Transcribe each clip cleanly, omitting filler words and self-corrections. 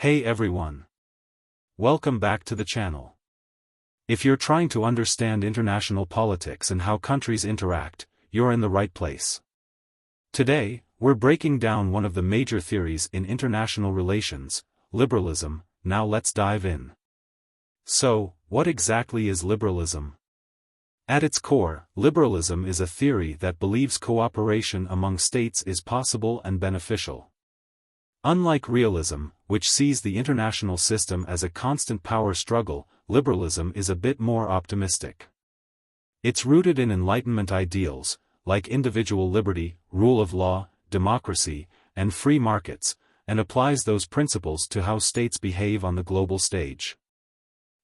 Hey everyone! Welcome back to the channel. If you're trying to understand international politics and how countries interact, you're in the right place. Today, we're breaking down one of the major theories in international relations, liberalism. Now let's dive in. So, what exactly is liberalism? At its core, liberalism is a theory that believes cooperation among states is possible and beneficial. Unlike realism, which sees the international system as a constant power struggle, liberalism is a bit more optimistic. It's rooted in Enlightenment ideals, like individual liberty, rule of law, democracy, and free markets, and applies those principles to how states behave on the global stage.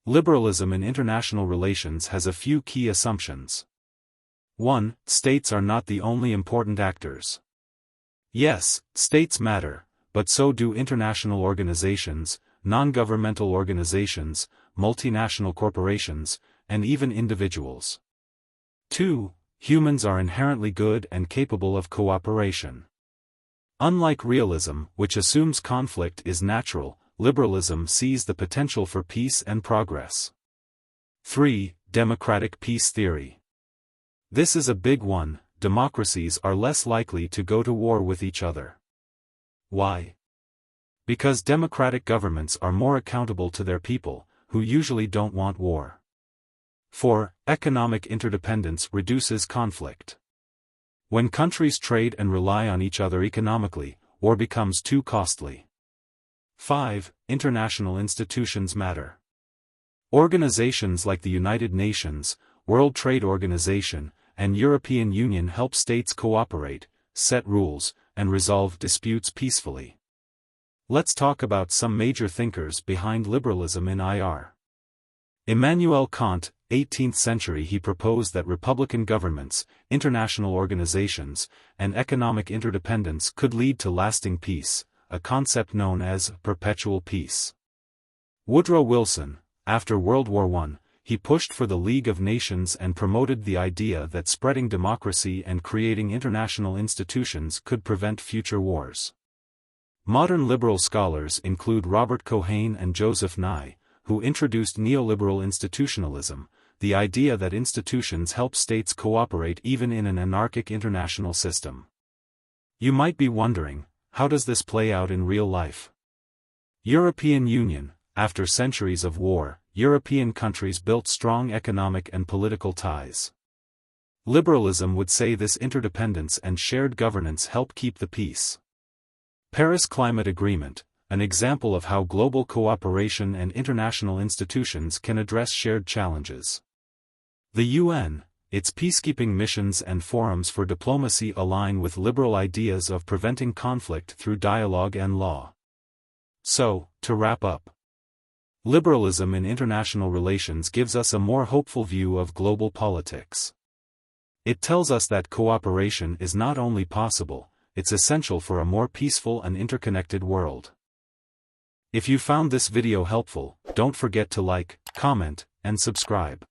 Liberalism in international relations has a few key assumptions. 1. States are not the only important actors. Yes, states matter, but so do international organizations, non-governmental organizations, multinational corporations, and even individuals. 2. Humans are inherently good and capable of cooperation. Unlike realism, which assumes conflict is natural, liberalism sees the potential for peace and progress. 3. Democratic peace theory. This is a big one. Democracies are less likely to go to war with each other. Why? Because democratic governments are more accountable to their people, who usually don't want war. 4. Economic interdependence reduces conflict. When countries trade and rely on each other economically, war becomes too costly. 5. International institutions matter. Organizations like the United Nations, World Trade Organization, and European Union help states cooperate, set rules, and resolve disputes peacefully. Let's talk about some major thinkers behind liberalism in IR. Immanuel Kant, 18th century. He proposed that republican governments, international organizations, and economic interdependence could lead to lasting peace, a concept known as perpetual peace. Woodrow Wilson, after World War I, he pushed for the League of Nations and promoted the idea that spreading democracy and creating international institutions could prevent future wars. Modern liberal scholars include Robert Cohen and Joseph Nye, who introduced neoliberal institutionalism, the idea that institutions help states cooperate even in an anarchic international system. You might be wondering, how does this play out in real life? European Union. After centuries of war, European countries built strong economic and political ties. Liberalism would say this interdependence and shared governance help keep the peace. Paris Climate Agreement, an example of how global cooperation and international institutions can address shared challenges. The UN, its peacekeeping missions and forums for diplomacy align with liberal ideas of preventing conflict through dialogue and law. So, to wrap up, liberalism in international relations gives us a more hopeful view of global politics. It tells us that cooperation is not only possible, it's essential for a more peaceful and interconnected world. If you found this video helpful, don't forget to like, comment, and subscribe.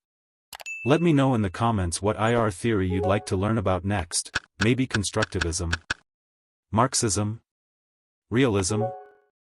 Let me know in the comments what IR theory you'd like to learn about next, maybe constructivism, Marxism, realism,